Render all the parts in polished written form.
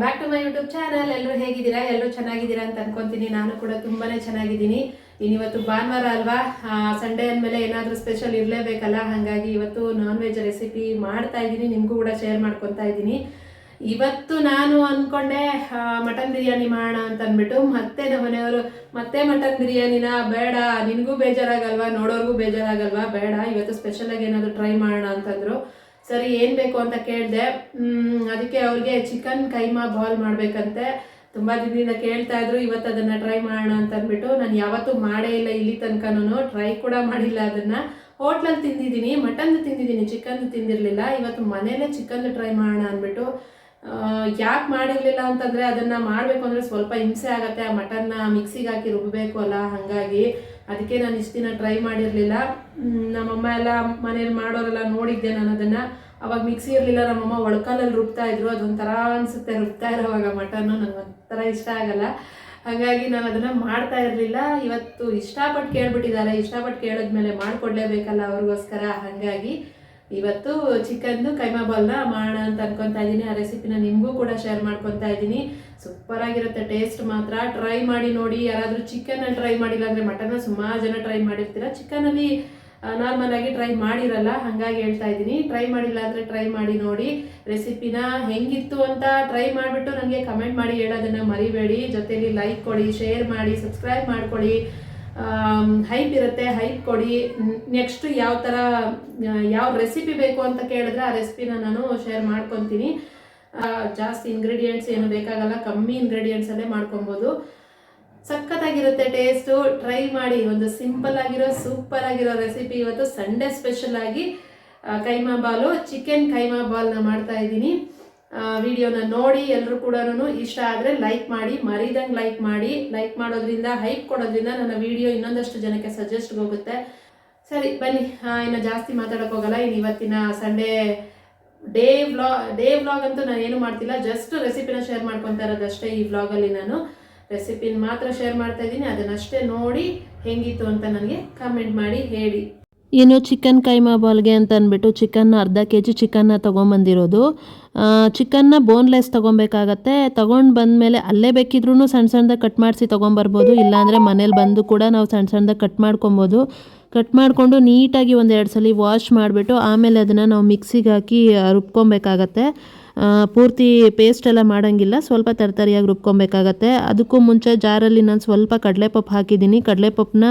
Back to my YouTube channel. ಎಲ್ಲರೂ ಹೇಗಿದ್ದೀರಾ? ಎಲ್ಲರೂ ಚೆನ್ನಾಗಿದ್ದೀರಾ ಅಂತ ಅನ್ಕೊಂತೀನಿ. ನಾನು ಕೂಡ ತುಂಬಾನೇ ಚೆನ್ನಾಗಿದ್ದೀನಿ. ಇವತ್ತು ಭಾನುವಾರ ಅಲ್ವಾ, ಸಂಡೇ ಅಂದಮೇಲೆ ಏನಾದರೂ ಸ್ಪೆಷಲ್ ಇರಲೇಬೇಕಲ್ಲ. ಹಾಗಾಗಿ ಇವತ್ತು ನಾನ್ ವೆಜ್ ರೆಸಿಪಿ ಮಾಡ್ತಾ ಇದ್ದೀನಿ, ನಿಮಗೂ ಕೂಡ ಶೇರ್ ಮಾಡ್ಕೊತಾ ಇದ್ದೀನಿ. ಇವತ್ತು ನಾನು ಅಂದ್ಕೊಂಡೆ ಮಟನ್ ಬಿರಿಯಾನಿ ಮಾಡೋಣ ಅಂತ ಅಂದ್ಬಿಟ್ಟು, ಮತ್ತೆ ನಮ್ಮ ಮನೆಯವರು ಮತ್ತೆ ಮಟನ್ ಬಿರಿಯಾನಿನ ಬೇಡ, ನಿನಗೂ ಬೇಜಾರಾಗಲ್ವಾ, ನೋಡೋರ್ಗೂ ಬೇಜಾರಾಗಲ್ವಾ, ಬೇಡ ಇವತ್ತು ಸ್ಪೆಷಲಾಗಿ ಏನಾದರೂ ಟ್ರೈ ಮಾಡೋಣ ಅಂತಂದರು. ಸರಿ ಏನು ಬೇಕು ಅಂತ ಕೇಳಿದೆ. ಅದಕ್ಕೆ ಅವ್ರಿಗೆ ಚಿಕನ್ ಕೈಮಾ ಬಾಲ್ ಮಾಡಬೇಕಂತೆ. ತುಂಬ ದಿನದಿಂದ ಕೇಳ್ತಾ ಇದ್ರು. ಇವತ್ತು ಅದನ್ನು ಟ್ರೈ ಮಾಡೋಣ ಅಂತ ಅಂದ್ಬಿಟ್ಟು, ನಾನು ಯಾವತ್ತೂ ಮಾಡೇ ಇಲ್ಲ ಇಲ್ಲಿ ತನಕನೂ, ಟ್ರೈ ಕೂಡ ಮಾಡಿಲ್ಲ ಅದನ್ನು. ಹೋಟ್ಲಲ್ಲಿ ತಿಂದಿದ್ದೀನಿ, ಮಟನ್ದು ತಿಂದಿದ್ದೀನಿ, ಚಿಕನ್ದು ತಿಂದಿರಲಿಲ್ಲ. ಇವತ್ತು ಮನೇಲೇ ಚಿಕನ್ದು ಟ್ರೈ ಮಾಡೋಣ ಅಂದ್ಬಿಟ್ಟು, ಯಾಕೆ ಮಾಡಿರಲಿಲ್ಲ ಅಂತಂದರೆ ಅದನ್ನು ಮಾಡಬೇಕು ಅಂದರೆ ಸ್ವಲ್ಪ ಹಿಂಸೆ ಆಗುತ್ತೆ. ಆ ಮಟನ್ನ ಮಿಕ್ಸಿಗೆ ಹಾಕಿ ರುಬ್ಬಬೇಕು ಅಲ್ಲ, ಹಾಗಾಗಿ ಅದಕ್ಕೆ ನಾನು ಇಷ್ಟು ದಿನ ಟ್ರೈ ಮಾಡಿರಲಿಲ್ಲ. ನಮ್ಮಮ್ಮ ಎಲ್ಲ ಮನೇಲಿ ಮಾಡೋರೆಲ್ಲ ನೋಡಿದ್ದೆ ನಾನು ಅದನ್ನು. ಅವಾಗ ಮಿಕ್ಸಿ ಇರಲಿಲ್ಲ, ನಮ್ಮಮ್ಮ ಒಳ್ಕಲ್ಲಲ್ಲಿ ರುಬ್ತಾ ಇದ್ರು. ಅದೊಂಥರ ಅನಿಸುತ್ತೆ ರುಬ್ತಾ ಇರೋವಾಗ ಮಟನ್ನು, ನನಗೊಂಥರ ಇಷ್ಟ ಆಗಲ್ಲ. ಹಾಗಾಗಿ ನಾನು ಅದನ್ನು ಮಾಡ್ತಾ ಇರಲಿಲ್ಲ. ಇವತ್ತು ಇಷ್ಟಪಟ್ಟು ಕೇಳ್ಬಿಟ್ಟಿದ್ದಾರೆ, ಇಷ್ಟಪಟ್ಟು ಕೇಳಿದ್ಮೇಲೆ ಮಾಡಿಕೊಡ್ಲೇಬೇಕಲ್ಲ ಅವ್ರಿಗೋಸ್ಕರ. ಹಾಗಾಗಿ ಇವತ್ತು ಚಿಕನ್ದು ಕೈಮಾ ಬಾಲ್ನ ಮಾಡೋಣ ಅಂತ ಅನ್ಕೊತಾ ಇದ್ದೀನಿ. ಆ ರೆಸಿಪಿನ ನಿಮಗೂ ಕೂಡ ಶೇರ್ ಮಾಡ್ಕೊತಾ ಇದ್ದೀನಿ. ಸೂಪರ್ ಆಗಿರುತ್ತೆ, ಟೇಸ್ಟ್ ಮಾತ್ರ. ಟ್ರೈ ಮಾಡಿ ನೋಡಿ. ಯಾರಾದರೂ ಚಿಕನಲ್ಲಿ ಟ್ರೈ ಮಾಡಿಲ್ಲ ಅಂದರೆ ಮಟನ್ನ ಸುಮಾರು ಜನ ಟ್ರೈ ಮಾಡಿರ್ತೀರ, ಚಿಕನಲ್ಲಿ ನಾರ್ಮಲ್ ಆಗಿ ಟ್ರೈ ಮಾಡಿರಲ್ಲ. ಹಾಗಾಗಿ ಹೇಳ್ತಾ ಇದ್ದೀನಿ, ಟ್ರೈ ಮಾಡಿಲ್ಲ ಅಂದರೆ ಟ್ರೈ ಮಾಡಿ ನೋಡಿ. ರೆಸಿಪಿನ ಹೆಂಗಿತ್ತು ಅಂತ ಟ್ರೈ ಮಾಡಿಬಿಟ್ಟು ನನಗೆ ಕಮೆಂಟ್ ಮಾಡಿ ಹೇಳೋದನ್ನು ಮರಿಬೇಡಿ. ಜೊತೆಲಿ ಲೈಕ್ ಕೊಡಿ, ಶೇರ್ ಮಾಡಿ, ಸಬ್ಸ್ಕ್ರೈಬ್ ಮಾಡ್ಕೊಳ್ಳಿ. ಹೈಪ್ ಇರುತ್ತೆ, ಹೈಪ್ ಕೊಡಿ. ನೆಕ್ಸ್ಟ್ ಯಾವ ರೆಸಿಪಿ ಬೇಕು ಅಂತ ಕೇಳಿದ್ರೆ ಆ ರೆಸಿಪಿನ ನಾನು ಶೇರ್ ಮಾಡ್ಕೊತೀನಿ. ಜಾಸ್ತಿ ಇಂಗ್ರೀಡಿಯೆಂಟ್ಸ್ ಏನು ಬೇಕಾಗಲ್ಲ, ಕಮ್ಮಿ ಇಂಗ್ರೀಡಿಯೆಂಟ್ಸಲ್ಲೇ ಮಾಡ್ಕೊಬೋದು. ಸಖತ್ತಾಗಿರುತ್ತೆ ಟೇಸ್ಟು. ಟ್ರೈ ಮಾಡಿ. ಒಂದು ಸಿಂಪಲ್ ಆಗಿರೋ ಸೂಪರ್ ಆಗಿರೋ ರೆಸಿಪಿ. ಇವತ್ತು ಸಂಡೇ ಸ್ಪೆಷಲ್ ಆಗಿ ಕೈಮಾ ಬಾಲು, ಚಿಕನ್ ಕೈಮಾ ಬಾಲ್ನ ಮಾಡ್ತಾ ಇದ್ದೀನಿ. ವಿಡಿಯೋನ ನೋಡಿ ಎಲ್ಲರೂ ಕೂಡ ಇಷ್ಟ ಆದರೆ ಲೈಕ್ ಮಾಡಿ, ಮರಿದಂಗೆ ಲೈಕ್ ಮಾಡಿ. ಲೈಕ್ ಮಾಡೋದ್ರಿಂದ, ಹೈಪ್ ಕೊಡೋದ್ರಿಂದ ನನ್ನ ವಿಡಿಯೋ ಇನ್ನೊಂದಷ್ಟು ಜನಕ್ಕೆ ಸಜೆಸ್ಟ್ ಹೋಗುತ್ತೆ. ಸರಿ ಬನ್ನಿ, ಇನ್ನು ಜಾಸ್ತಿ ಮಾತಾಡೋಕೆ ಹೋಗಲ್ಲ. ಇನ್ನು ಇವತ್ತಿನ ಸಂಡೇ ಡೇ ವ್ಲಾಗ್ ಅಂತೂ ನಾನು ಏನು ಮಾಡ್ತಿಲ್ಲ, ಜಸ್ಟ್ ರೆಸಿಪಿನ ಶೇರ್ ಮಾಡ್ಕೊತಾ ಇರೋದಷ್ಟೇ. ಈ ವ್ಲಾಗಲ್ಲಿ ನಾನು ರೆಸಿಪಿನ ಮಾತ್ರ ಶೇರ್ ಮಾಡ್ತಾ ಇದ್ದೀನಿ. ಅದನ್ನಷ್ಟೇ ನೋಡಿ ಹೆಂಗಿತ್ತು ಅಂತ ನನಗೆ ಕಮೆಂಟ್ ಮಾಡಿ ಹೇಳಿ. ಇನ್ನು ಚಿಕನ್ ಕೈಮಾ ಬಾಲ್ಗೆ ಅಂತ ಅಂದ್ಬಿಟ್ಟು ಚಿಕನ್ನ ಅರ್ಧ kg ಚಿಕನ್ನ ತೊಗೊಂಬಂದಿರೋದು. ಚಿಕನ್ನ ಬೋನ್ಲೆಸ್ ತೊಗೊಬೇಕಾಗತ್ತೆ. ತೊಗೊಂಡು ಬಂದಮೇಲೆ ಅಲ್ಲೇ ಬೇಕಿದ್ರೂ ಸಣ್ಣ ಸಣ್ಣದಾಗಿ ಕಟ್ ಮಾಡಿಸಿ ತೊಗೊಂಬರ್ಬೋದು. ಇಲ್ಲಾಂದರೆ ಮನೇಲಿ ಬಂದು ಕೂಡ ನಾವು ಸಣ್ಣ ಸಣ್ಣದಾಗಿ ಕಟ್ ಮಾಡ್ಕೊಬೋದು. ಕಟ್ ಮಾಡಿಕೊಂಡು ನೀಟಾಗಿ 1-2 ಸಲ ವಾಶ್ ಮಾಡಿಬಿಟ್ಟು ಆಮೇಲೆ ಅದನ್ನು ನಾವು ಮಿಕ್ಸಿಗೆ ಹಾಕಿ ರುಬ್ಕೊಬೇಕಾಗತ್ತೆ. ಪೂರ್ತಿ ಪೇಸ್ಟ್ ಎಲ್ಲ ಮಾಡೋಂಗಿಲ್ಲ, ಸ್ವಲ್ಪ ತರತರಿಯಾಗಿ ರುಬ್ಕೊಬೇಕಾಗತ್ತೆ. ಅದಕ್ಕೂ ಮುಂಚೆ ಜಾರಲ್ಲಿ ನಾನು ಸ್ವಲ್ಪ ಕಡಲೆಪಪ್ಪು ಹಾಕಿದ್ದೀನಿ. ಕಡಲೆಪಪ್ಪನ್ನ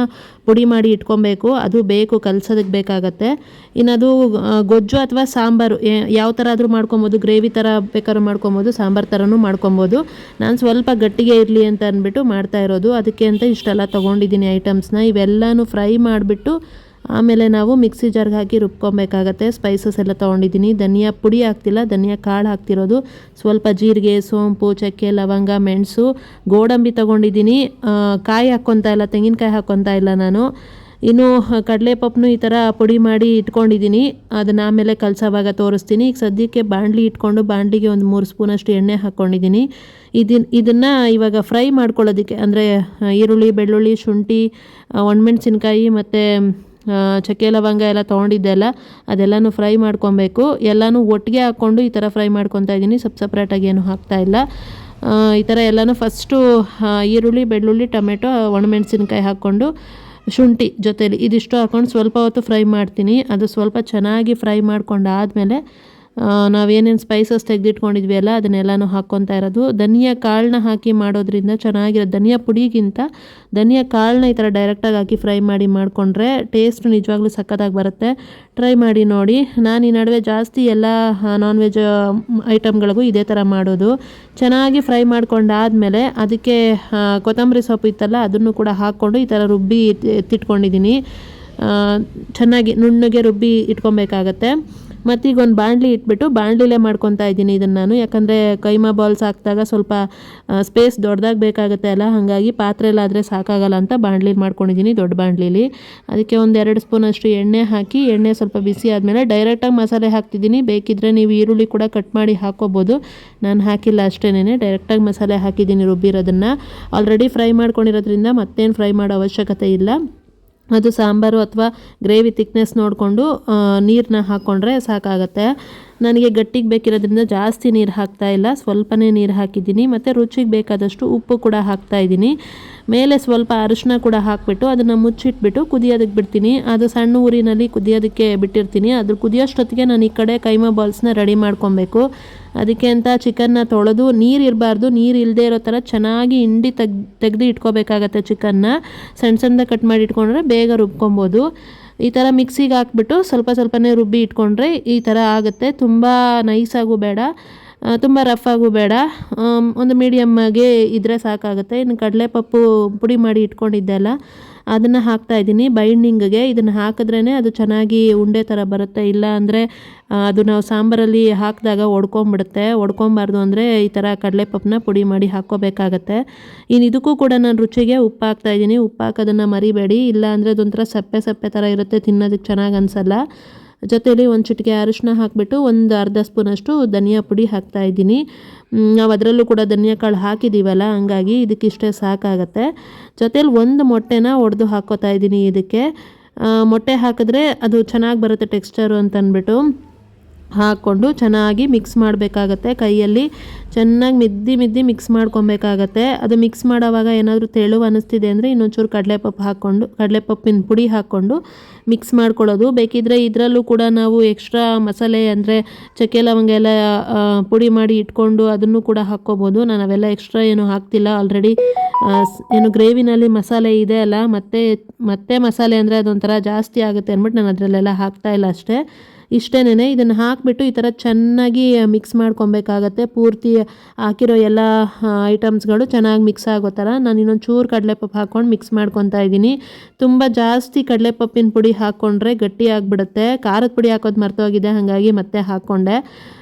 ಪುಡಿ ಮಾಡಿ ಇಟ್ಕೊಬೇಕು, ಅದು ಬೇಕು ಕಲಸೋದಕ್ಕೆ ಬೇಕಾಗತ್ತೆ. ಇನ್ನು ಅದು ಗೊಜ್ಜು ಅಥವಾ ಸಾಂಬಾರು ಯಾವ ಥರ ಆದರೂ ಮಾಡ್ಕೊಬೋದು. ಗ್ರೇವಿ ಥರ ಬೇಕಾದ್ರೂ ಮಾಡ್ಕೊಬೋದು, ಸಾಂಬಾರು ಥರನೂ ಮಾಡ್ಕೊಬೋದು. ನಾನು ಸ್ವಲ್ಪ ಗಟ್ಟಿಗೆ ಇರಲಿ ಅಂತ ಅಂದ್ಬಿಟ್ಟು ಮಾಡ್ತಾ ಇರೋದು. ಅದಕ್ಕೆ ಅಂತ ಇಷ್ಟೆಲ್ಲ ತೊಗೊಂಡಿದ್ದೀನಿ ಐಟಮ್ಸ್ನ. ಇವೆಲ್ಲನೂ ಫ್ರೈ ಮಾಡಿಬಿಟ್ಟು ಆಮೇಲೆ ನಾವು ಮಿಕ್ಸಿ ಜಾರ್ಗೆ ಹಾಕಿ ರುಬ್ಕೊಬೇಕಾಗತ್ತೆ. ಸ್ಪೈಸಸ್ ಎಲ್ಲ ತೊಗೊಂಡಿದ್ದೀನಿ. ಧನಿಯಾ ಪುಡಿ ಹಾಕ್ತಿಲ್ಲ, ಧನಿಯಾ ಕಾಳು ಹಾಕ್ತಿರೋದು. ಸ್ವಲ್ಪ ಜೀರಿಗೆ, ಸೋಂಪು, ಚಕ್ಕೆ, ಲವಂಗ, ಮೆಣಸು, ಗೋಡಂಬಿ ತೊಗೊಂಡಿದ್ದೀನಿ. ಕಾಯಿ ಹಾಕ್ಕೊತಾ ಇಲ್ಲ, ತೆಂಗಿನಕಾಯಿ ಹಾಕ್ಕೊತಾ ಇಲ್ಲ ನಾನು. ಇನ್ನು ಕಡಲೆಪಪ್ಪು ಈ ಥರ ಪುಡಿ ಮಾಡಿ ಇಟ್ಕೊಂಡಿದ್ದೀನಿ. ಅದನ್ನು ಆಮೇಲೆ ಕಲಸೋವಾಗ ತೋರಿಸ್ತೀನಿ. ಈಗ ಸದ್ಯಕ್ಕೆ ಬಾಣಲಿ ಇಟ್ಕೊಂಡು ಬಾಣಲಿಗೆ ಒಂದು 3 ಸ್ಪೂನಷ್ಟು ಎಣ್ಣೆ ಹಾಕ್ಕೊಂಡಿದ್ದೀನಿ. ಇದನ್ನು ಇವಾಗ ಫ್ರೈ ಮಾಡ್ಕೊಳ್ಳೋದಕ್ಕೆ ಅಂದರೆ ಈರುಳ್ಳಿ, ಬೆಳ್ಳುಳ್ಳಿ, ಶುಂಠಿ, ಒಣಮೆಣಸಿನ್ಕಾಯಿ ಮತ್ತು ಚಕ್ಕೆ ಲವಂಗ ಎಲ್ಲ ತೊಗೊಂಡಿದ್ದೆಲ್ಲ ಅದೆಲ್ಲನೂ ಫ್ರೈ ಮಾಡ್ಕೊಬೇಕು. ಎಲ್ಲನೂ ಒಟ್ಟಿಗೆ ಹಾಕ್ಕೊಂಡು ಈ ಥರ ಫ್ರೈ ಮಾಡ್ಕೊತಾ ಇದ್ದೀನಿ. ಸಪ್ರೇಟಾಗಿ ಏನು ಹಾಕ್ತಾಯಿಲ್ಲ. ಈ ಥರ ಎಲ್ಲನೂ ಫಸ್ಟು ಈರುಳ್ಳಿ, ಬೆಳ್ಳುಳ್ಳಿ, ಟೊಮೆಟೊ, ಒಣಮೆಣಸಿನ್ಕಾಯಿ ಹಾಕ್ಕೊಂಡು ಶುಂಠಿ ಜೊತೆಲಿ ಇದಿಷ್ಟು ಹಾಕ್ಕೊಂಡು ಸ್ವಲ್ಪ ಹೊತ್ತು ಫ್ರೈ ಮಾಡ್ತೀನಿ. ಅದು ಸ್ವಲ್ಪ ಚೆನ್ನಾಗಿ ಫ್ರೈ ಮಾಡ್ಕೊಂಡಾದಮೇಲೆ ನಾವೇನೇನು ಸ್ಪೈಸಸ್ ತೆಗೆದಿಟ್ಕೊಂಡಿದ್ವಿ ಅಲ್ಲ ಅದನ್ನೆಲ್ಲನೂ ಹಾಕ್ಕೊತಾ ಇರೋದು. ಧನಿಯಾ ಕಾಳನ್ನ ಹಾಕಿ ಮಾಡೋದ್ರಿಂದ ಚೆನ್ನಾಗಿರೋದು. ಧನಿಯಾ ಪುಡಿಗಿಂತ ಧನಿಯಾ ಕಾಳನ್ನ ಈ ಥರ ಡೈರೆಕ್ಟಾಗಿ ಹಾಕಿ ಫ್ರೈ ಮಾಡಿಕೊಂಡ್ರೆ ಟೇಸ್ಟ್ ನಿಜವಾಗ್ಲೂ ಸಖತ್ತಾಗಿ ಬರುತ್ತೆ. ಟ್ರೈ ಮಾಡಿ ನೋಡಿ. ನಾನು ಈ ನಡುವೆ ಜಾಸ್ತಿ ಎಲ್ಲ ನಾನ್ ವೆಜ್ ಐಟಮ್ಗಳಿಗೂ ಇದೇ ಥರ ಮಾಡೋದು. ಚೆನ್ನಾಗಿ ಫ್ರೈ ಮಾಡ್ಕೊಂಡಾದಮೇಲೆ ಅದಕ್ಕೆ ಕೊತ್ತಂಬರಿ ಸೊಪ್ಪು ಇತ್ತಲ್ಲ ಅದನ್ನು ಕೂಡ ಹಾಕ್ಕೊಂಡು ಈ ಥರ ರುಬ್ಬಿ ಎತ್ತಿಟ್ಕೊಂಡಿದ್ದೀನಿ. ಚೆನ್ನಾಗಿ ನುಣ್ಣಗೆ ರುಬ್ಬಿ ಇಟ್ಕೊಬೇಕಾಗತ್ತೆ. ಮತ್ತೀಗ ಒಂದು ಬಾಣಲಿ ಇಟ್ಬಿಟ್ಟು ಬಾಣಲಿಲೇ ಮಾಡ್ಕೊತಾ ಇದ್ದೀನಿ ಇದನ್ನು ನಾನು. ಯಾಕಂದರೆ ಕೈಮಾ ಬಾಲ್ಸ್ ಹಾಕಿದಾಗ ಸ್ವಲ್ಪ ಸ್ಪೇಸ್ ದೊಡ್ಡದಾಗಿ ಬೇಕಾಗುತ್ತೆ ಅಲ್ಲ, ಹಾಗಾಗಿ ಪಾತ್ರೆಯಲ್ಲಾದರೆ ಸಾಕಾಗಲ್ಲ ಅಂತ ಬಾಣಲಿ ಮಾಡ್ಕೊಂಡಿದ್ದೀನಿ, ದೊಡ್ಡ ಬಾಣಲಿಲಿ. ಅದಕ್ಕೆ 1-2 ಸ್ಪೂನಷ್ಟು ಎಣ್ಣೆ ಹಾಕಿ, ಎಣ್ಣೆ ಸ್ವಲ್ಪ ಬಿಸಿ ಆದಮೇಲೆ ಡೈರೆಕ್ಟಾಗಿ ಮಸಾಲೆ ಹಾಕ್ತಿದ್ದೀನಿ. ಬೇಕಿದ್ದರೆ ನೀವು ಈರುಳ್ಳಿ ಕೂಡ ಕಟ್ ಮಾಡಿ ಹಾಕ್ಕೋಬೋದು. ನಾನು ಹಾಕಿಲ್ಲ ಅಷ್ಟೇನೆ, ಡೈರೆಕ್ಟಾಗಿ ಮಸಾಲೆ ಹಾಕಿದ್ದೀನಿ ರುಬ್ಬಿರೋದನ್ನು. ಆಲ್ರೆಡಿ ಫ್ರೈ ಮಾಡ್ಕೊಂಡಿರೋದ್ರಿಂದ ಮತ್ತೇನು ಫ್ರೈ ಮಾಡೋ ಅವಶ್ಯಕತೆ ಇಲ್ಲ. ಅದು ಸಾಂಬಾರು ಅಥವಾ ಗ್ರೇವಿ ತಿಕ್ನೆಸ್ ನೋಡಿಕೊಂಡು ನೀರನ್ನ ಹಾಕ್ಕೊಂಡ್ರೆ ಸಾಕಾಗತ್ತೆ. ನನಗೆ ಗಟ್ಟಿಗೆ ಬೇಕಿರೋದ್ರಿಂದ ಜಾಸ್ತಿ ನೀರು ಹಾಕ್ತಾ ಇಲ್ಲ, ಸ್ವಲ್ಪನೇ ನೀರು ಹಾಕಿದ್ದೀನಿ. ಮತ್ತು ರುಚಿಗೆ ಬೇಕಾದಷ್ಟು ಉಪ್ಪು ಕೂಡ ಹಾಕ್ತಾಯಿದ್ದೀನಿ. ಮೇಲೆ ಸ್ವಲ್ಪ ಅರಿಶಿನ ಕೂಡ ಹಾಕಿಬಿಟ್ಟು ಅದನ್ನು ಮುಚ್ಚಿಟ್ಬಿಟ್ಟು ಕುದಿಯೋದಕ್ಕೆ ಬಿಡ್ತೀನಿ. ಅದು ಸಣ್ಣ ಊರಿನಲ್ಲಿ ಕುದಿಯೋದಕ್ಕೆ ಬಿಟ್ಟಿರ್ತೀನಿ. ಅದ್ರ ಕುದಿಯೋಷ್ಟೊತ್ತಿಗೆ ನಾನು ಈ ಕಡೆ ಕೈಮಾ ಬಾಲ್ಸ್ನ ರೆಡಿ ಮಾಡ್ಕೊಬೇಕು. ಅದಕ್ಕೆ ಅಂತ ಚಿಕನ್ನ ತೊಳೆದು, ನೀರು ಇರಬಾರ್ದು, ನೀರು ಇಲ್ಲದೆ ಇರೋ ಥರ ಚೆನ್ನಾಗಿ ಹಿಂಡಿ ತೆಗೆದು ಇಟ್ಕೋಬೇಕಾಗತ್ತೆ. ಚಿಕನ್ನ ಸಣ್ಣದಾಗಿ ಕಟ್ ಮಾಡಿ ಇಟ್ಕೊಂಡ್ರೆ ಬೇಗ ರುಬ್ಕೊಬೋದು. ಈ ಥರ ಮಿಕ್ಸಿಗೆ ಹಾಕ್ಬಿಟ್ಟು ಸ್ವಲ್ಪನೇ ರುಬ್ಬಿ ಇಟ್ಕೊಂಡ್ರೆ ಈ ಥರ ಆಗುತ್ತೆ. ತುಂಬ ನೈಸಾಗೂ ಬೇಡ, ತುಂಬ ರಫಾಗೂ ಬೇಡ, ಒಂದು ಮೀಡಿಯಮ್ಮಾಗೆ ಇದ್ದರೆ ಸಾಕಾಗುತ್ತೆ. ಇನ್ನು ಕಡಲೆಪಪ್ಪು ಪುಡಿ ಮಾಡಿ ಇಟ್ಕೊಂಡಿದ್ದೆ ಅಲ್ಲ, ಅದನ್ನು ಹಾಕ್ತಾಯಿದ್ದೀನಿ ಬೈಂಡಿಂಗ್ಗೆ. ಇದನ್ನು ಹಾಕಿದ್ರೇ ಅದು ಚೆನ್ನಾಗಿ ಉಂಡೆ ಥರ ಬರುತ್ತೆ. ಇಲ್ಲ ಅಂದರೆ ಅದು ನಾವು ಸಾಂಬಾರಲ್ಲಿ ಹಾಕಿದಾಗ ಒಡ್ಕೊಬಾರ್ದು ಅಂದರೆ ಈ ಥರ ಕಡಲೆಪಪ್ಪನ್ನ ಪುಡಿ ಮಾಡಿ ಹಾಕ್ಕೋಬೇಕಾಗತ್ತೆ. ಇನ್ನು ಇದಕ್ಕೂ ಕೂಡ ನಾನು ರುಚಿಗೆ ಉಪ್ಪು ಹಾಕ್ತಾಯಿದ್ದೀನಿ. ಉಪ್ಪು ಹಾಕೋದನ್ನು ಮರಿಬೇಡಿ, ಇಲ್ಲ ಅಂದರೆ ಅದೊಂಥರ ಸಪ್ಪೆ ಥರ ಇರುತ್ತೆ, ತಿನ್ನೋದಕ್ಕೆ ಚೆನ್ನಾಗಿ ಅನಿಸಲ್ಲ. ಜೊತೆಯಲ್ಲಿ ಒಂದು ಚಿಟಿಕೆ ಅರಿಶಿನ ಹಾಕಿಬಿಟ್ಟು ಒಂದು ಅರ್ಧ ಸ್ಪೂನಷ್ಟು ಧನಿಯಾ ಪುಡಿ ಹಾಕ್ತಾಯಿದ್ದೀನಿ. ನಾವು ಅದರಲ್ಲೂ ಕೂಡ ಧನಿಯಾ ಕಾಳು ಹಾಕಿದ್ದೀವಲ್ಲ, ಹಂಗಾಗಿ ಇದಕ್ಕಿಷ್ಟೇ ಸಾಕಾಗತ್ತೆ. ಜೊತೆಯಲ್ಲಿ ಒಂದು ಮೊಟ್ಟೆನ ಒಡೆದು ಹಾಕ್ಕೋತಾ ಇದ್ದೀನಿ. ಇದಕ್ಕೆ ಮೊಟ್ಟೆ ಹಾಕಿದ್ರೆ ಅದು ಚೆನ್ನಾಗಿ ಬರುತ್ತೆ ಟೆಕ್ಸ್ಚರು ಅಂತ ಅಂದ್ಬಿಟ್ಟು ಹಾಕ್ಕೊಂಡು ಚೆನ್ನಾಗಿ ಮಿಕ್ಸ್ ಮಾಡಬೇಕಾಗತ್ತೆ. ಕೈಯಲ್ಲಿ ಚೆನ್ನಾಗಿ ಮಿದ್ದಿ ಮಿಕ್ಸ್ ಮಾಡ್ಕೊಬೇಕಾಗತ್ತೆ. ಅದು ಮಿಕ್ಸ್ ಮಾಡೋವಾಗ ಏನಾದರೂ ತೆಳು ಅನ್ನಿಸ್ತಿದೆ ಅಂದರೆ ಇನ್ನೊಂಚೂರು ಕಡಲೆಪಪ್ಪಿನ ಪುಡಿ ಹಾಕ್ಕೊಂಡು ಮಿಕ್ಸ್ ಮಾಡ್ಕೊಳ್ಳೋದು. ಬೇಕಿದ್ದರೆ ಇದರಲ್ಲೂ ಕೂಡ ನಾವು ಎಕ್ಸ್ಟ್ರಾ ಮಸಾಲೆ ಅಂದರೆ ಚಕ್ಕೆ ಲವಂಗ ಎಲ್ಲ ಪುಡಿ ಮಾಡಿ ಇಟ್ಕೊಂಡು ಅದನ್ನು ಕೂಡ ಹಾಕ್ಕೋಬೋದು. ನಾನು ಅವೆಲ್ಲ ಎಕ್ಸ್ಟ್ರಾ ಏನು ಹಾಕ್ತಿಲ್ಲ. ಆಲ್ರೆಡಿ ಏನು ಗ್ರೇವಿನಲ್ಲಿ ಮಸಾಲೆ ಇದೆ ಅಲ್ಲ, ಮತ್ತೆ ಮಸಾಲೆ ಅಂದರೆ ಅದೊಂಥರ ಜಾಸ್ತಿ ಆಗುತ್ತೆ ಅಂದ್ಬಿಟ್ಟು ನಾನು ಅದರಲ್ಲೆಲ್ಲ ಹಾಕ್ತಾಯಿಲ್ಲ ಅಷ್ಟೇ. ಇಷ್ಟೇನೆ. ಇದನ್ನು ಹಾಕಿಬಿಟ್ಟು ಈ ಥರ ಚೆನ್ನಾಗಿ ಮಿಕ್ಸ್ ಮಾಡ್ಕೊಬೇಕಾಗತ್ತೆ. ಪೂರ್ತಿ ಹಾಕಿರೋ ಎಲ್ಲ ಐಟಮ್ಸ್ಗಳು ಚೆನ್ನಾಗಿ ಮಿಕ್ಸ್ ಆಗೋ ಥರ ನಾನು ಇನ್ನೊಂದು ಚೂರು ಕಡಲೆಪಪ್ಪು ಹಾಕ್ಕೊಂಡು ಮಿಕ್ಸ್ ಮಾಡ್ಕೊತಾ ಇದ್ದೀನಿ. ತುಂಬ ಜಾಸ್ತಿ ಕಡಲೆಪಪ್ಪಿನ ಪುಡಿ ಹಾಕ್ಕೊಂಡ್ರೆ ಗಟ್ಟಿ ಆಗಿಬಿಡುತ್ತೆ. ಖಾರದ ಪುಡಿ ಹಾಕೋದು ಮರ್ತೋಗಿದೆ, ಹಾಗಾಗಿ ಮತ್ತೆ ಹಾಕ್ಕೊಂಡೆ.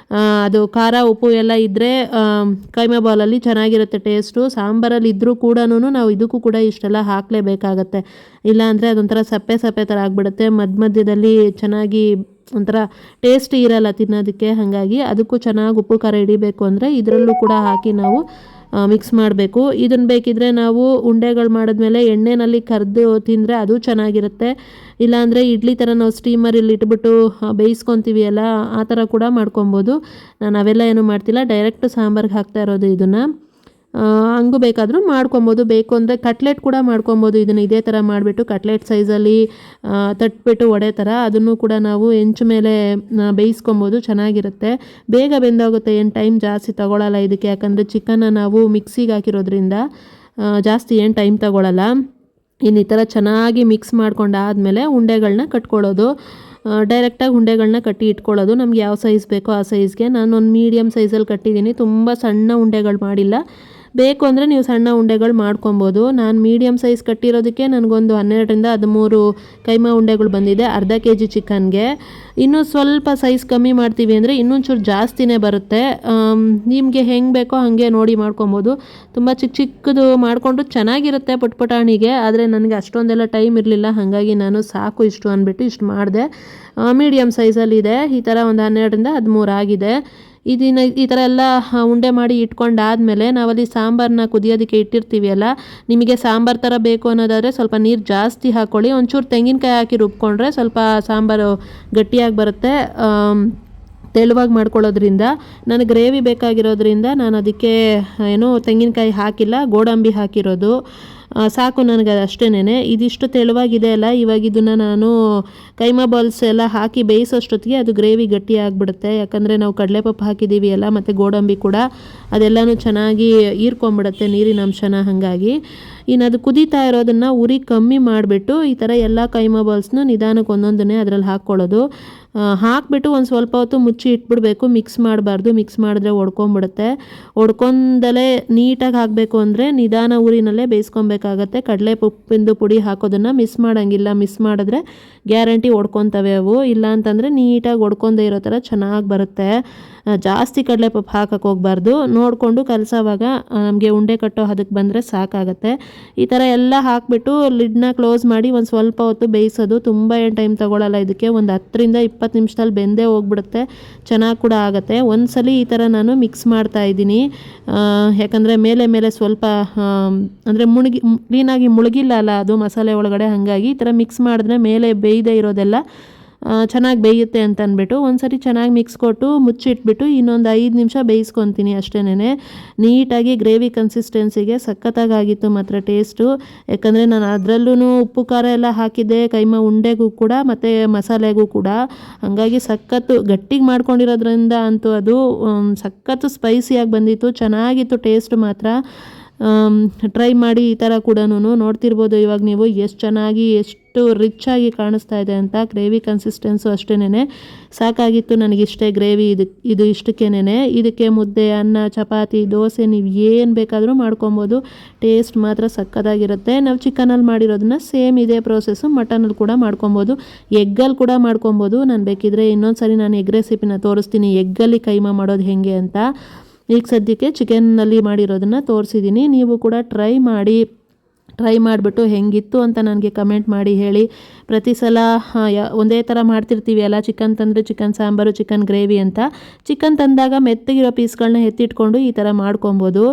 ಅದು ಖಾರ ಉಪ್ಪು ಎಲ್ಲ ಇದ್ದರೆ ಕೈಮಾ ಬಾಲಲ್ಲಿ ಚೆನ್ನಾಗಿರುತ್ತೆ ಟೇಸ್ಟು. ಸಾಂಬಾರಲ್ಲಿ ಇದ್ದರೂ ಕೂಡ ನಾವು ಇದಕ್ಕೂ ಕೂಡ ಇಷ್ಟೆಲ್ಲ ಹಾಕಲೇಬೇಕಾಗತ್ತೆ. ಇಲ್ಲಾಂದರೆ ಅದೊಂಥರ ಸಪ್ಪೆ ಥರ ಆಗಿಬಿಡುತ್ತೆ. ಮಧ್ಯದಲ್ಲಿ ಚೆನ್ನಾಗಿ ಒಂಥರ ಟೇಸ್ಟ್ ಇರಲ್ಲ ತಿನ್ನೋದಕ್ಕೆ. ಹಾಗಾಗಿ ಅದಕ್ಕೂ ಚೆನ್ನಾಗಿ ಉಪ್ಪು ಖಾರ ಹಿಡಿಬೇಕು ಅಂದರೆ ಇದರಲ್ಲೂ ಕೂಡ ಹಾಕಿ ನಾವು ಮಿಕ್ಸ್ ಮಾಡಬೇಕು. ಇದನ್ನು ಬೇಕಿದ್ದರೆ ನಾವು ಉಂಡೆಗಳು ಮಾಡಿದ್ಮೇಲೆ ಎಣ್ಣೆಯಲ್ಲಿ ಕರೆದು ತಿಂದರೆ ಅದು ಚೆನ್ನಾಗಿರುತ್ತೆ. ಇಲ್ಲಾಂದರೆ ಇಡ್ಲಿ ಥರ ನಾವು ಸ್ಟೀಮರಲ್ಲಿ ಇಟ್ಬಿಟ್ಟು ಬೇಯಿಸ್ಕೊತೀವಿ ಅಲ್ಲ, ಆ ಥರ ಕೂಡ ಮಾಡ್ಕೊಬೋದು. ನಾನು ಅವೆಲ್ಲ ಏನೂ ಮಾಡ್ತಿಲ್ಲ, ಡೈರೆಕ್ಟ್ ಸಾಂಬಾರ್ಗೆ ಹಾಕ್ತಾ ಇರೋದು ಇದನ್ನು. ಹಂಗೂ ಬೇಕಾದರೂ ಮಾಡ್ಕೊಬೋದು. ಬೇಕು ಅಂದರೆ ಕಟ್ಲೆಟ್ ಕೂಡ ಮಾಡ್ಕೊಬೋದು. ಇದನ್ನು ಇದೇ ಥರ ಮಾಡಿಬಿಟ್ಟು ಕಟ್ಲೆಟ್ ಸೈಜಲ್ಲಿ ತಟ್ಬಿಟ್ಟು ಒಡೆ ಥರ ಅದನ್ನು ಕೂಡ ನಾವು ಹೆಂಚು ಮೇಲೆ ಬೇಯಿಸ್ಕೊಬೋದು, ಚೆನ್ನಾಗಿರುತ್ತೆ. ಬೇಗ ಬೆಂದೋಗುತ್ತೆ, ಏನು ಟೈಮ್ ಜಾಸ್ತಿ ತೊಗೊಳ್ಳಲ್ಲ ಇದಕ್ಕೆ. ಯಾಕಂದರೆ ಚಿಕನ್ನ ನಾವು ಮಿಕ್ಸಿಗೆ ಹಾಕಿರೋದ್ರಿಂದ ಜಾಸ್ತಿ ಏನು ಟೈಮ್ ತೊಗೊಳ್ಳಲ್ಲ. ಇನ್ನು ಈ ಥರ ಚೆನ್ನಾಗಿ ಮಿಕ್ಸ್ ಮಾಡ್ಕೊಂಡಾದಮೇಲೆ ಉಂಡೆಗಳನ್ನ ಕಟ್ಕೊಳ್ಳೋದು. ಡೈರೆಕ್ಟಾಗಿ ಉಂಡೆಗಳನ್ನ ಕಟ್ಟಿ ಇಟ್ಕೊಳ್ಳೋದು. ನಮ್ಗೆ ಯಾವ ಸೈಜ್ ಬೇಕೋ ಆ ಸೈಜ್ಗೆ. ನಾನು ಒಂದು ಮೀಡಿಯಮ್ ಸೈಜಲ್ಲಿ ಕಟ್ಟಿದ್ದೀನಿ, ತುಂಬ ಸಣ್ಣ ಉಂಡೆಗಳು ಮಾಡಿಲ್ಲ. ಬೇಕು ಅಂದರೆ ನೀವು ಸಣ್ಣ ಉಂಡೆಗಳು ಮಾಡ್ಕೊಬೋದು. ನಾನು ಮೀಡಿಯಮ್ ಸೈಜ್ ಕಟ್ಟಿರೋದಕ್ಕೆ ನನಗೊಂದು 12ರಿಂದ 13 ಕೈಮಾ ಉಂಡೆಗಳು ಬಂದಿದೆ ಅರ್ಧ kg ಚಿಕನ್ಗೆ. ಇನ್ನೂ ಸ್ವಲ್ಪ ಸೈಜ್ ಕಮ್ಮಿ ಮಾಡ್ತೀವಿ ಅಂದರೆ ಇನ್ನೊಂಚೂರು ಜಾಸ್ತಿನೇ ಬರುತ್ತೆ. ನಿಮಗೆ ಹೆಂಗೆ ಬೇಕೋ ಹಾಗೆ ನೋಡಿ ಮಾಡ್ಕೊಬೋದು. ತುಂಬ ಚಿಕ್ಕದು ಮಾಡಿಕೊಂಡು ಚೆನ್ನಾಗಿರುತ್ತೆ ಪುಟಾಣಿಗೆ. ಆದರೆ ನನಗೆ ಅಷ್ಟೊಂದೆಲ್ಲ ಟೈಮ್ ಇರಲಿಲ್ಲ, ಹಾಗಾಗಿ ನಾನು ಸಾಕು ಇಷ್ಟು ಅಂದ್ಬಿಟ್ಟು ಇಷ್ಟು ಮಾಡಿದೆ. ಮೀಡಿಯಮ್ ಸೈಜಲ್ಲಿದೆ. ಈ ಥರ ಒಂದು 12ರಿಂದ 13 ಆಗಿದೆ. ಇದನ್ನು ಈ ಥರ ಎಲ್ಲ ಉಂಡೆ ಮಾಡಿ ಇಟ್ಕೊಂಡಾದಮೇಲೆ ನಾವಲ್ಲಿ ಸಾಂಬಾರನ್ನ ಕುದಿಯೋದಕ್ಕೆ ಇಟ್ಟಿರ್ತೀವಿ ಅಲ್ಲ, ನಿಮಗೆ ಸಾಂಬಾರು ಥರ ಬೇಕು ಅನ್ನೋದಾದರೆ ಸ್ವಲ್ಪ ನೀರು ಜಾಸ್ತಿ ಹಾಕ್ಕೊಳ್ಳಿ. ಒಂಚೂರು ತೆಂಗಿನಕಾಯಿ ಹಾಕಿ ರುಬ್ಕೊಂಡ್ರೆ ಸ್ವಲ್ಪ ಸಾಂಬಾರು ಗಟ್ಟಿಯಾಗಿ ಬರುತ್ತೆ. ತೆಳುವಾಗಿ ಮಾಡ್ಕೊಳ್ಳೋದ್ರಿಂದ ನನಗೆ ಗ್ರೇವಿ ಬೇಕಾಗಿರೋದ್ರಿಂದ ನಾನು ಅದಕ್ಕೆ ಏನೋ ತೆಂಗಿನಕಾಯಿ ಹಾಕಿಲ್ಲ, ಗೋಡಂಬಿ ಹಾಕಿರೋದು ಸಾಕು ನನಗೆ ಅಷ್ಟೇನೆ. ಇದಿಷ್ಟು ತೆಳುವಾಗಿದೆ ಅಲ್ಲ, ಇವಾಗ ಇದನ್ನು ನಾನು ಕೈಮಾ ಬಾಲ್ಸ್ ಎಲ್ಲ ಹಾಕಿ ಬೇಯಿಸೋಷ್ಟೊತ್ತಿಗೆ ಅದು ಗ್ರೇವಿ ಗಟ್ಟಿ ಆಗಿಬಿಡುತ್ತೆ. ಯಾಕಂದರೆ ನಾವು ಕಡಲೆಪಪ್ಪು ಹಾಕಿದ್ದೀವಿ ಅಲ್ಲ, ಮತ್ತು ಗೋಡಂಬಿ ಕೂಡ ಅದೆಲ್ಲನೂ ಚೆನ್ನಾಗಿ ಹೀರ್ಕೊಂಬಿಡುತ್ತೆ ನೀರಿನ ಅಂಶನ. ಹಾಗಾಗಿ ಇನ್ನು ಅದು ಕುದೀತಾ ಇರೋದನ್ನು ಉರಿ ಕಮ್ಮಿ ಮಾಡಿಬಿಟ್ಟು ಈ ಥರ ಎಲ್ಲ ಕೈಮಾ ಬಾಲ್ಸ್ನು ನಿಧಾನಕ್ಕೆ ಒಂದೊಂದನ್ನೇ ಅದರಲ್ಲಿ ಹಾಕ್ಕೊಳ್ಳೋದು. ಹಾಕಿಬಿಟ್ಟು ಒಂದು ಸ್ವಲ್ಪ ಹೊತ್ತು ಮುಚ್ಚಿ ಇಟ್ಬಿಡಬೇಕು. ಮಿಕ್ಸ್ ಮಾಡಬಾರ್ದು, ಮಿಕ್ಸ್ ಮಾಡಿದ್ರೆ ಒಡ್ಕೊಂಬಿಡುತ್ತೆ. ಒಡ್ಕೊಂಡಲೇ ನೀಟಾಗಿ ಹಾಕಬೇಕು ಅಂದರೆ ನಿಧಾನ ಊರಿನಲ್ಲೇ ಬೇಯಿಸ್ಕೊಬೇಕಾಗತ್ತೆ. ಕಡಲೆಪಪ್ಪಿಂದು ಪುಡಿ ಹಾಕೋದನ್ನು ಮಿಸ್ ಮಾಡೋಂಗಿಲ್ಲ. ಮಿಸ್ ಮಾಡಿದ್ರೆ ಗ್ಯಾರಂಟಿ ಒಡ್ಕೊತವೆ ಅವು. ಇಲ್ಲ ಅಂತಂದರೆ ನೀಟಾಗಿ ಒಡ್ಕೊಂಡೇ ಇರೋ ಥರ ಚೆನ್ನಾಗಿ ಬರುತ್ತೆ. ಜಾಸ್ತಿ ಕಡಲೆಪಪ್ಪು ಹಾಕಕ್ಕೆ ಹೋಗಬಾರ್ದು. ನೋಡಿಕೊಂಡು ಕಲಸೋವಾಗ ನಮಗೆ ಉಂಡೆ ಕಟ್ಟೋ ಅದಕ್ಕೆ ಬಂದರೆ ಸಾಕಾಗತ್ತೆ. ಈ ಥರ ಎಲ್ಲ ಹಾಕಿಬಿಟ್ಟು ಲಿಡ್ನ ಕ್ಲೋಸ್ ಮಾಡಿ ಒಂದು ಸ್ವಲ್ಪ ಹೊತ್ತು ಬೇಯಿಸೋದು. ತುಂಬ ಏನು ಟೈಮ್ ತೊಗೊಳ್ಳಲ್ಲ ಇದಕ್ಕೆ. ಒಂದು 10ರಿಂದ 20 ನಿಮಿಷದಲ್ಲಿ ಬೆಂದೇ ಹೋಗ್ಬಿಡುತ್ತೆ, ಚೆನ್ನಾಗಿ ಕೂಡ ಆಗುತ್ತೆ. ಒಂದ್ಸಲಿ ಈ ಥರ ನಾನು ಮಿಕ್ಸ್ ಮಾಡ್ತಾ ಇದ್ದೀನಿ. ಯಾಕಂದರೆ ಮೇಲೆ ಸ್ವಲ್ಪ ಅಂದರೆ ಕ್ಲೀನಾಗಿ ಮುಳುಗಿಲ್ಲ ಅಲ್ಲ ಅದು ಮಸಾಲೆ ಒಳಗಡೆ. ಹಾಗಾಗಿ ಈ ಥರ ಮಿಕ್ಸ್ ಮಾಡಿದ್ರೆ ಮೇಲೆ ಬೇಯದೇ ಇರೋದೆಲ್ಲ ಚೆನ್ನಾಗಿ ಬೇಯುತ್ತೆ ಅಂತ ಅಂದ್ಬಿಟ್ಟು ಒಂದ್ಸರಿ ಚೆನ್ನಾಗಿ ಮಿಕ್ಸ್ ಕೊಟ್ಟು ಮುಚ್ಚಿಟ್ಬಿಟ್ಟು ಇನ್ನೊಂದು 5 ನಿಮಿಷ ಬೇಯಿಸ್ಕೊತೀನಿ ಅಷ್ಟೇನೆ. ನೀಟಾಗಿ ಗ್ರೇವಿ ಕನ್ಸಿಸ್ಟೆನ್ಸಿಗೆ ಸಖತ್ತಾಗಿತ್ತು ಮಾತ್ರ ಟೇಸ್ಟು. ಯಾಕಂದರೆ ನಾನು ಅದರಲ್ಲೂ ಉಪ್ಪು ಖಾರ ಎಲ್ಲ ಹಾಕಿದ್ದೆ ಕೈಮಾ ಉಂಡೆಗೂ ಕೂಡ ಮತ್ತು ಮಸಾಲೆಗೂ ಕೂಡ. ಹಾಗಾಗಿ ಸಖತ್ತು ಗಟ್ಟಿಗೆ ಮಾಡ್ಕೊಂಡಿರೋದ್ರಿಂದ ಅಂತೂ ಅದು ಸಖತ್ತು ಸ್ಪೈಸಿಯಾಗಿ ಬಂದಿತ್ತು, ಚೆನ್ನಾಗಿತ್ತು ಟೇಸ್ಟ್ ಮಾತ್ರ. ಟ್ರೈ ಮಾಡಿ ಈ ಥರ ಕೂಡ ನೋಡ್ತಿರ್ಬೋದು ಇವಾಗ ನೀವು ಎಷ್ಟು ಚೆನ್ನಾಗಿ ಎಷ್ಟು ರಿಚ್ಚಾಗಿ ಕಾಣಿಸ್ತಾ ಇದೆ ಅಂತ. ಗ್ರೇವಿ ಕನ್ಸಿಸ್ಟೆನ್ಸು ಅಷ್ಟೇನೆ ಸಾಕಾಗಿತ್ತು ನನಗಿಷ್ಟೇ ಗ್ರೇವಿ ಇದು ಇಷ್ಟಕ್ಕೇನೆ. ಇದಕ್ಕೆ ಮುದ್ದೆ, ಅನ್ನ, ಚಪಾತಿ, ದೋಸೆ ನೀವು ಏನು ಬೇಕಾದರೂ ಮಾಡ್ಕೊಬೋದು. ಟೇಸ್ಟ್ ಮಾತ್ರ ಸಕ್ಕತ್ತಾಗಿರುತ್ತೆ. ನಾವು ಚಿಕನಲ್ಲಿ ಮಾಡಿರೋದನ್ನ ಸೇಮ್ ಇದೇ ಪ್ರೋಸೆಸ್ಸು ಮಟನಲ್ಲಿ ಕೂಡ ಮಾಡ್ಕೊಬೋದು, ಎಗ್ಗಲ್ಲಿ ಕೂಡ ಮಾಡ್ಕೊಬೋದು. ನಾನು ಬೇಕಿದ್ರೆ ಇನ್ನೊಂದು ಸರಿ ನಾನು ಎಗ್ ರೆಸಿಪಿನ ತೋರಿಸ್ತೀನಿ, ಎಗ್ಗಲ್ಲಿ ಕೈಮಾ ಮಾಡೋದು ಹೇಗೆ ಅಂತ. ಈಗ ಸದ್ಯಕ್ಕೆ ಚಿಕನ್ನಲ್ಲಿ ಮಾಡಿರೋದನ್ನು ತೋರಿಸಿದ್ದೀನಿ. ನೀವು ಕೂಡ ಟ್ರೈ ಮಾಡಿಬಿಟ್ಟು ಹೆಂಗಿತ್ತು ಅಂತ ನನಗೆ ಕಮೆಂಟ್ ಮಾಡಿ ಹೇಳಿ. ಪ್ರತಿ ಸಲ ಒಂದೇ ಥರ ಮಾಡ್ತಿರ್ತೀವಿ ಅಲ್ಲ, ಚಿಕನ್ ತಂದರೆ ಚಿಕನ್ ಸಾಂಬಾರು, ಚಿಕನ್ ಗ್ರೇವಿ ಅಂತ. ಚಿಕನ್ ತಂದಾಗ ಮೆತ್ತಗಿರೋ ಪೀಸ್ಗಳನ್ನ ಎತ್ತಿಟ್ಕೊಂಡು ಈ ಥರ ಮಾಡ್ಕೊಬೋದು.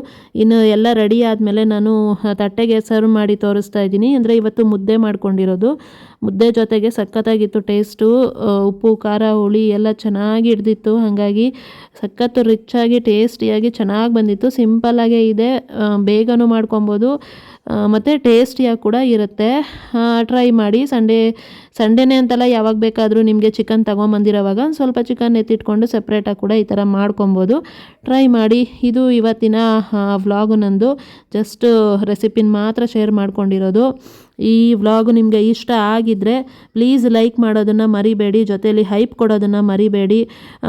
ಇನ್ನು ಎಲ್ಲ ರೆಡಿ ಆದಮೇಲೆ ನಾನು ತಟ್ಟೆಗೆ ಸರ್ವ್ ಮಾಡಿ ತೋರಿಸ್ತಾ ಇದ್ದೀನಿ. ಅಂದರೆ ಇವತ್ತು ಮುದ್ದೆ ಮಾಡ್ಕೊಂಡಿರೋದು, ಮುದ್ದೆ ಜೊತೆಗೆ ಸಖತ್ತಾಗಿತ್ತು ಟೇಸ್ಟು. ಉಪ್ಪು ಖಾರ ಹುಳಿ ಎಲ್ಲ ಚೆನ್ನಾಗಿ ಹಿಡ್ದಿತ್ತು. ಹಾಗಾಗಿ ಸಖತ್ತು ರಿಚ್ಚಾಗಿ ಟೇಸ್ಟಿಯಾಗಿ ಚೆನ್ನಾಗಿ ಬಂದಿತ್ತು. ಸಿಂಪಲ್ಲಾಗೇ ಇದೆ, ಬೇಗನೂ ಮಾಡ್ಕೊಬೋದು ಮತ್ತು ಟೇಸ್ಟಿಯಾಗಿ ಕೂಡ ಇರುತ್ತೆ. ಟ್ರೈ ಮಾಡಿ. ಸಂಡೇನೇ ಅಂತಲ್ಲ, ಯಾವಾಗ ಬೇಕಾದರೂ ನಿಮಗೆ ಚಿಕನ್ ತೊಗೊಂಬಂದಿರೋವಾಗ ಸ್ವಲ್ಪ ಚಿಕನ್ ಎತ್ತಿಟ್ಕೊಂಡು ಸಪ್ರೇಟಾಗಿ ಕೂಡ ಈ ಥರ ಮಾಡ್ಕೊಬೋದು. ಟ್ರೈ ಮಾಡಿ. ಇದು ಇವತ್ತಿನ ವ್ಲಾಗು ನಂದು. ಜಸ್ಟ್ ರೆಸಿಪಿನ ಮಾತ್ರ ಶೇರ್ ಮಾಡ್ಕೊಂಡಿರೋದು. ಈ ವ್ಲಾಗು ನಿಮಗೆ ಇಷ್ಟ ಆಗಿದ್ದರೆ ಪ್ಲೀಸ್ ಲೈಕ್ ಮಾಡೋದನ್ನು ಮರಿಬೇಡಿ, ಜೊತೆಯಲ್ಲಿ ಹೈಪ್ ಕೊಡೋದನ್ನು ಮರಿಬೇಡಿ.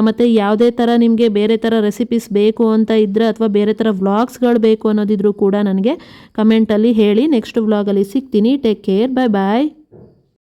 ಮತ್ತು ಯಾವುದೇ ಥರ ನಿಮಗೆ ಬೇರೆ ಥರ ರೆಸಿಪೀಸ್ ಬೇಕು ಅಂತ ಇದ್ದರೆ ಅಥವಾ ಬೇರೆ ಥರ ವ್ಲಾಗ್ಸ್ಗಳು ಬೇಕು ಅನ್ನೋದಿದ್ರೂ ಕೂಡ ನನಗೆ ಕಮೆಂಟಲ್ಲಿ ಹೇಳಿ. ನೆಕ್ಸ್ಟ್ ವ್ಲಾಗಲ್ಲಿ ಸಿಗ್ತೀನಿ. ಟೇಕ್ ಕೇರ್, ಬಾಯ್ ಬಾಯ್.